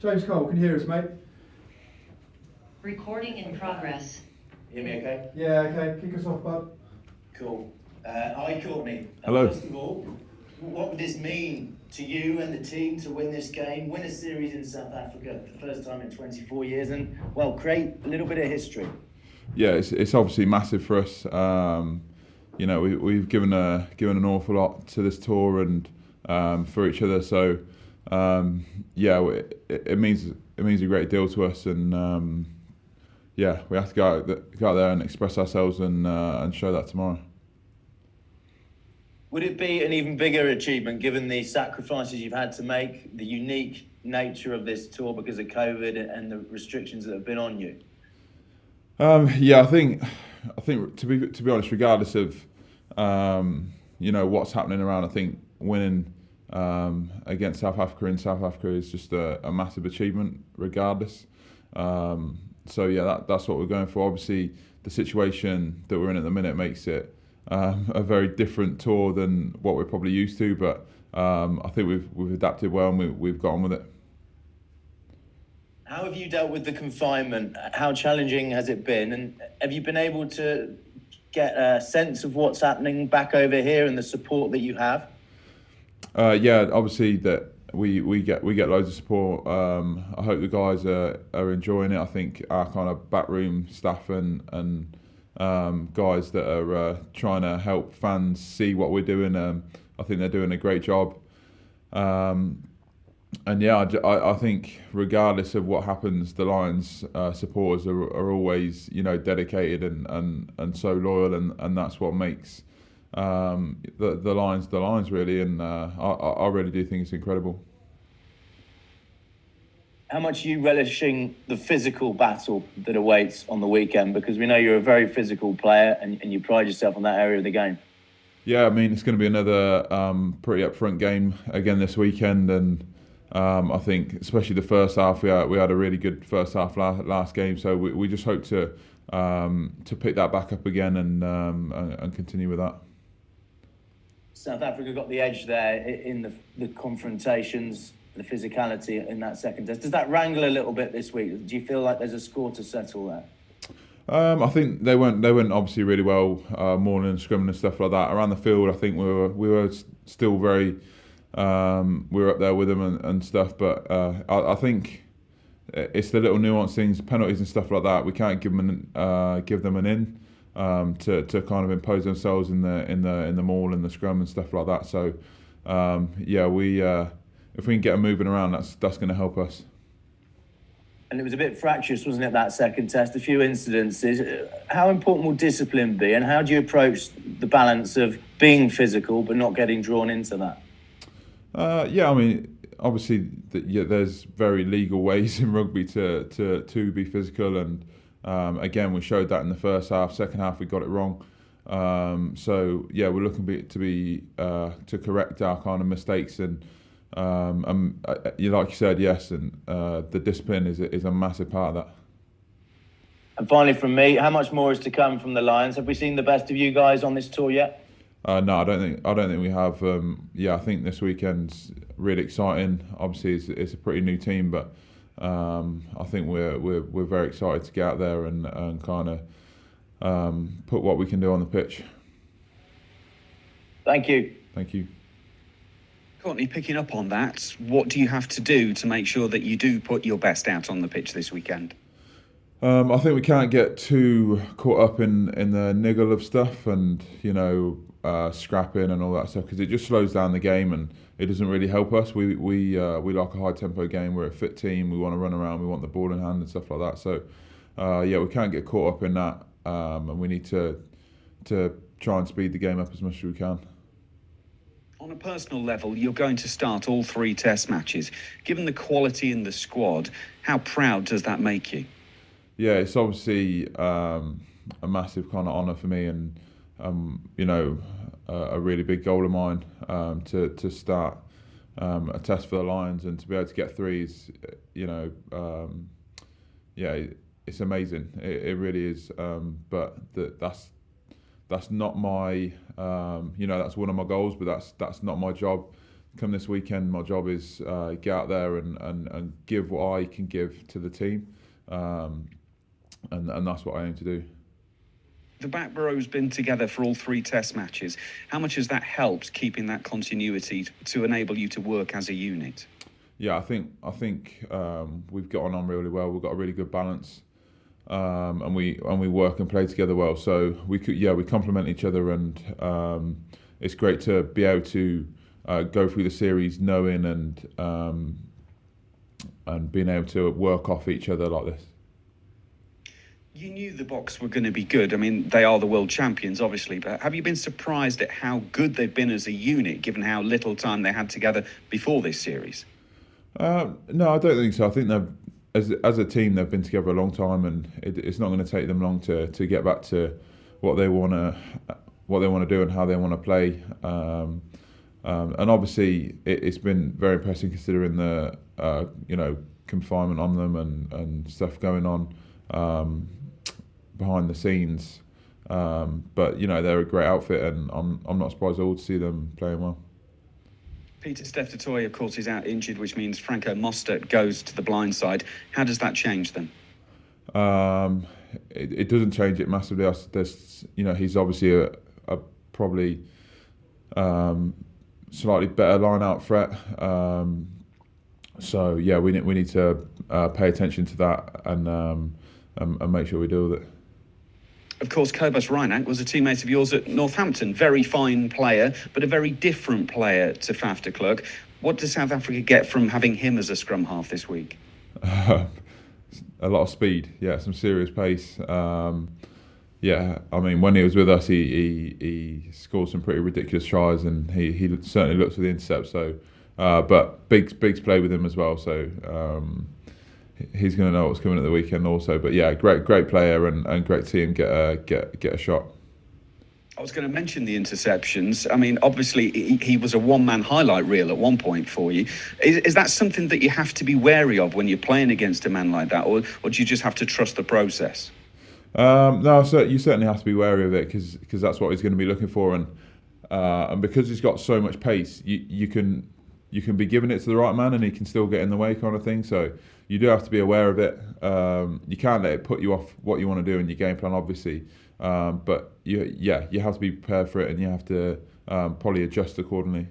James Cole, can you hear us, mate? Recording in progress. Hear me okay? Yeah, okay. Kick us off, bud. Cool. Hi, Courtney. Hello. First of all, what would this mean to you and the team to win this game, win a series in South Africa for the first time in 24 years, and, well, create a little bit of history? Yeah, it's obviously massive for us. You know, we've given an awful lot to this tour and for each other. So yeah, it means a great deal to us, and yeah, we have to go out there and express ourselves and show that tomorrow. Would it be an even bigger achievement given the sacrifices you've had to make, the unique nature of this tour because of COVID and the restrictions that have been on you? Yeah, I think to be honest, regardless of you know what's happening around, I think winning against South Africa in South Africa is just a massive achievement, regardless. So yeah, that's what we're going for. Obviously, the situation that we're in at the minute makes it a very different tour than what we're probably used to, but I think we've adapted well and we've got on with it. How have you dealt with the confinement? How challenging has it been? And have you been able to get a sense of what's happening back over here and the support that you have? Yeah, obviously that we get loads of support. I hope the guys are enjoying it. I think our kind of backroom staff and guys that are trying to help fans see what we're doing, I think they're doing a great job. And yeah, I think regardless of what happens, the Lions supporters are always, you know, dedicated and so loyal, and that's what makes the Lions really. And I really do think it's incredible. How much are you relishing the physical battle that awaits on the weekend? Because we know you're a very physical player and you pride yourself on that area of the game. Yeah, I mean, it's going to be another pretty upfront game again this weekend, and I think especially the first half, we had a really good first half last game, so we just hope to pick that back up again and continue with that. South Africa got the edge there in the confrontations, the physicality in that second test. Does that wrangle a little bit this week? Do you feel like there's a score to settle there? I think they went obviously really well, morning and scrumming and stuff like that. Around the field, I think we were still very we were up there with them and stuff. But I think it's the little nuanced things, penalties and stuff like that. We can't give them an in to kind of impose themselves in the maul and the scrum and stuff like that. So yeah, if we can get them moving around, that's going to help us. And it was a bit fractious, wasn't it, that second test? A few incidences. How important will discipline be, and how do you approach the balance of being physical but not getting drawn into that? Yeah, I mean, obviously, there's very legal ways in rugby to be physical, and again, we showed that in the first half. Second half, we got it wrong. So yeah, we're looking to correct our kind of mistakes, and like you said, yes, and the discipline is a massive part of that. And finally, from me, how much more is to come from the Lions? Have we seen the best of you guys on this tour yet? No, I don't think we have. Yeah, I think this weekend's really exciting. Obviously, it's a pretty new team, but I think we're very excited to get out there and kind of put what we can do on the pitch. Thank you. Thank you. Courtney, picking up on that, what do you have to do to make sure that you do put your best out on the pitch this weekend? I think we can't get too caught up in the niggle of stuff and, you know, scrapping and all that stuff, because it just slows down the game and it doesn't really help us. We like a high tempo game. We're a fit team. We want to run around. We want the ball in hand and stuff like that. So yeah, we can't get caught up in that, and we need to try and speed the game up as much as we can. On a personal level, you're going to start all 3 test matches. Given the quality in the squad, how proud does that make you? Yeah, it's obviously a massive kind of honour for me, and you know, a really big goal of mine to start a test for the Lions, and to be able to get 3s, you know, yeah, it's amazing. It really is. But that's not my, you know, that's one of my goals, but that's not my job come this weekend, my job is get out there and give what I can give to the team, and that's what I aim to do. The back row's been together for all 3 test matches. How much has that helped keeping that continuity to enable you to work as a unit? Yeah, I think we've gotten on really well. We've got a really good balance, and we work and play together well. So we complement each other, and it's great to be able to go through the series knowing and being able to work off each other like this. You knew the Boks were going to be good. I mean, they are the world champions, obviously, but have you been surprised at how good they've been as a unit, given how little time they had together before this series? No, I don't think so. I think they've, as a team, they've been together a long time, and it's not going to take them long to get back to what they want to do and how they want to play. And obviously, it's been very impressive considering the confinement on them and stuff going on behind the scenes. But they're a great outfit, and I'm not surprised at all to see them playing well. Peter Steph-Totoy, of course, is out injured, which means Franco Mostert goes to the blind side. How does that change them? It doesn't change it massively. He's obviously a probably slightly better line-out threat. So yeah, we need to pay attention to that and make sure we deal with it. Of course, Cobus Reinach was a teammate of yours at Northampton. Very fine player, but a very different player to Faf de Klerk. What does South Africa get from having him as a scrum half this week? A lot of speed, yeah, some serious pace. Yeah, I mean, when he was with us, he scored some pretty ridiculous tries, and he certainly looks for the intercept. So, but Biggs play with him as well. So he's going to know what's coming at the weekend also. But yeah, great player, and great to see him get a shot. I was going to mention the interceptions. I mean, obviously, he was a one-man highlight reel at one point for you. Is that something that you have to be wary of when you're playing against a man like that, or do you just have to trust the process? No, so you certainly have to be wary of it because that's what he's going to be looking for, and because he's got so much pace, you can be giving it to the right man and he can still get in the way, kind of thing. So you do have to be aware of it. You can't let it put you off what you want to do in your game plan, obviously. But you have to be prepared for it, and you have to probably adjust accordingly.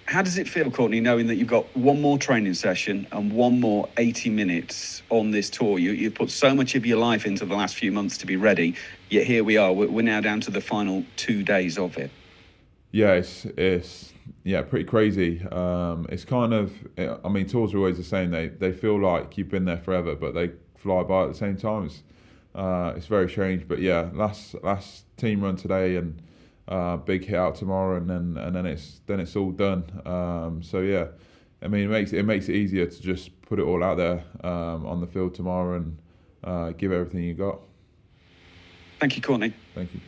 How does it feel, Courtney, knowing that you've got one more training session and one more 80 minutes on this tour? You've put so much of your life into the last few months to be ready, yet here we are. We're now down to the final 2 days of it. Yeah, it's pretty crazy. It's kind of, I mean, tours are always the same. They feel like you've been there forever, but they fly by at the same time. It's very strange, but yeah, last team run today, and big hit out tomorrow, and then it's all done. So yeah, I mean, it makes it easier to just put it all out there on the field tomorrow and give everything you got. Thank you, Courtney. Thank you.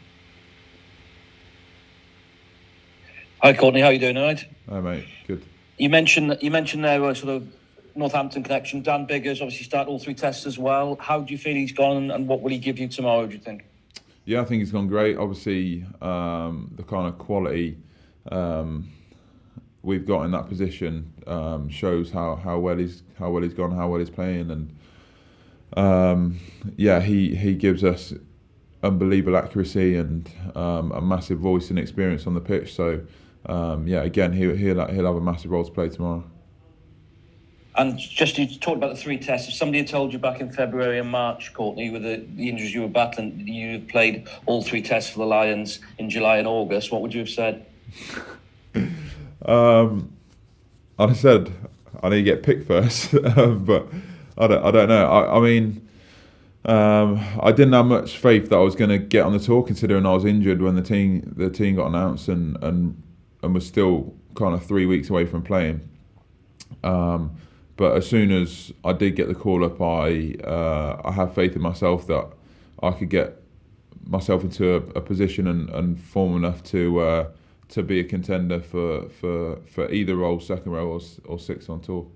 Hi, Courtney. How are you doing? All right. Hi, mate. Good. You mentioned there sort of Northampton connection. Dan Biggers obviously started all 3 tests as well. How do you feel he's gone, and what will he give you tomorrow, do you think? Yeah, I think he's gone great. Obviously, the kind of quality we've got in that position shows how well he's gone, how well he's playing, and he gives us unbelievable accuracy and a massive voice and experience on the pitch. So again, he'll have a massive role to play tomorrow. And just you talked about the 3 tests. If somebody had told you back in February and March, Courtney, with the injuries you were battling, you played all 3 tests for the Lions in July and August, what would you have said? I'd have said I need to get picked first, but I don't know. I mean, I didn't have much faith that I was going to get on the tour, considering I was injured when the team got announced and was still kind of 3 weeks away from playing. But as soon as I did get the call up, I have faith in myself that I could get myself into a position and form enough to be a contender for either role, second row or 6th on tour.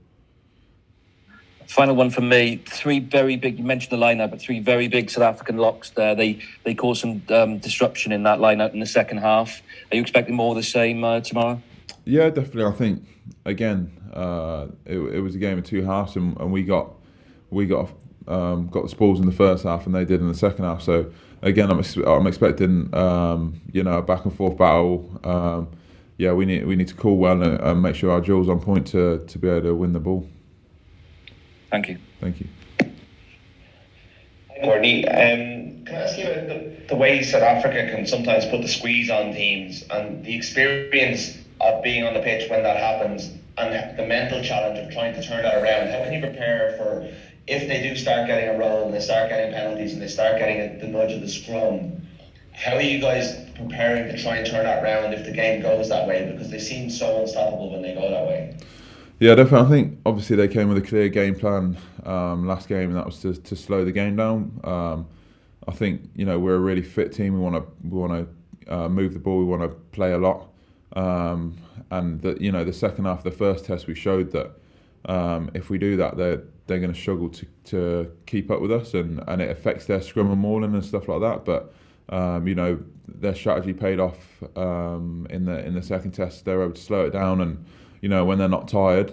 Final one from me. 3 very big, you mentioned the line-out, but 3 very big South African locks there. They caused some disruption in that line-out in the second half. Are you expecting more of the same tomorrow? Yeah, definitely. I think again, it was a game of two halves, and we got the spoils in the first half, and they did in the second half. So again, I'm expecting a back and forth battle. Yeah, we need to call well and make sure our drill's on point to be able to win the ball. Thank you. Thank you. Courtney, can I ask you about the way South Africa can sometimes put the squeeze on teams and the experience of being on the pitch when that happens and the mental challenge of trying to turn that around? How can you prepare for if they do start getting a roll and they start getting penalties and they start getting the nudge of the scrum? How are you guys preparing to try and turn that around if the game goes that way? Because they seem so unstoppable when they go that way. Yeah, definitely. I think obviously they came with a clear game plan last game, and that was to slow the game down. I think we're a really fit team. We want to move the ball. We want to play a lot. And the second half of the first test, we showed that if we do that, they're going to struggle to keep up with us, and it affects their scrum and mauling and stuff like that. But their strategy paid off in the second test. They were able to slow it down, and when they're not tired,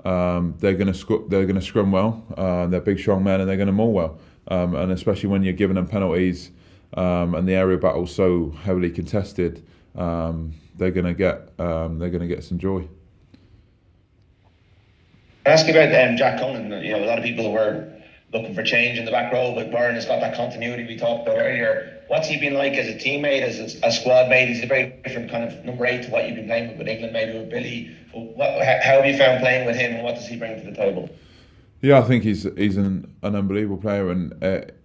they're going to scrum well. They're big, strong men, and they're going to maul well. And especially when you're giving them penalties and the area battle's so heavily contested, they're going to get some joy. I'll ask you about Jack Conan. A lot of people were looking for change in the back row, but Byrne has got that continuity we talked about earlier. What's he been like as a teammate, as a squad mate? He's a very different kind of number 8 to what you've been playing with England, maybe with Billy. How have you found playing with him, and what does he bring to the table? Yeah, I think he's an unbelievable player, and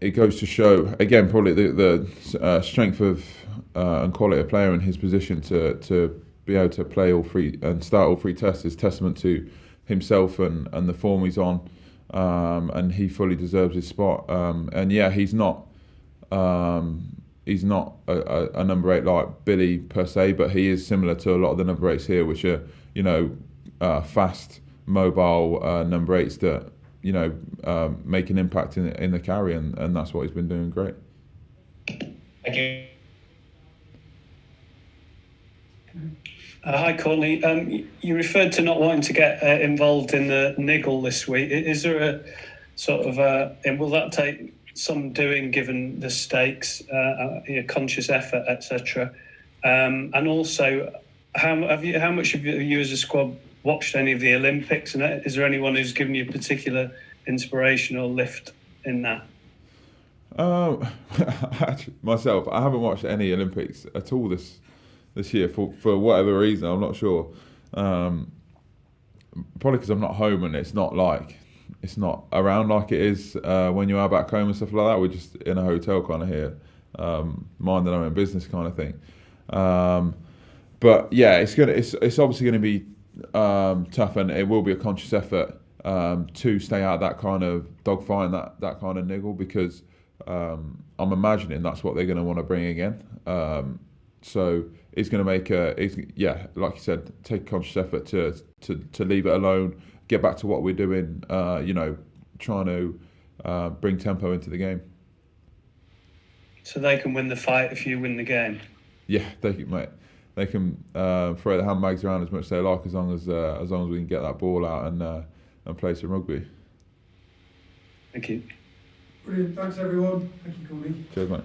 it goes to show again probably the strength of and quality of player in his position to be able to play all three and start all three tests is testament to himself and the form he's on, and he fully deserves his spot. And yeah, he's not a number 8 like Billy per se, but he is similar to a lot of the number 8s here, which are fast, mobile number 8s that make an impact in the carry, and that's what he's been doing great. Thank you. Hi, Courtney. You referred to not wanting to get involved in the niggle this week. Is there a sort of will that take some doing given the stakes, conscious effort, etc.? And also, how much have you as a squad watched any of the Olympics? And is there anyone who's given you a particular inspiration or lift in that? Myself, I haven't watched any Olympics at all this year for whatever reason. I'm not sure. Probably because I'm not home and it's not around like it is when you are back home and stuff like that. We're just in a hotel kind of here, minding our own business kind of thing. But yeah, it's obviously going to be tough, and it will be a conscious effort to stay out of that kind of dogfight and that kind of niggle, because I'm imagining that's what they're going to want to bring again. So it's going to make like you said, take a conscious effort to leave it alone, get back to what we're doing. Trying to bring tempo into the game. So they can win the fight if you win the game. Yeah, they can, mate. They can throw the handbags around as much as they like, as long as we can get that ball out and play some rugby. Thank you. Brilliant. Thanks, everyone. Thank you, Courtney. Cheers, mate.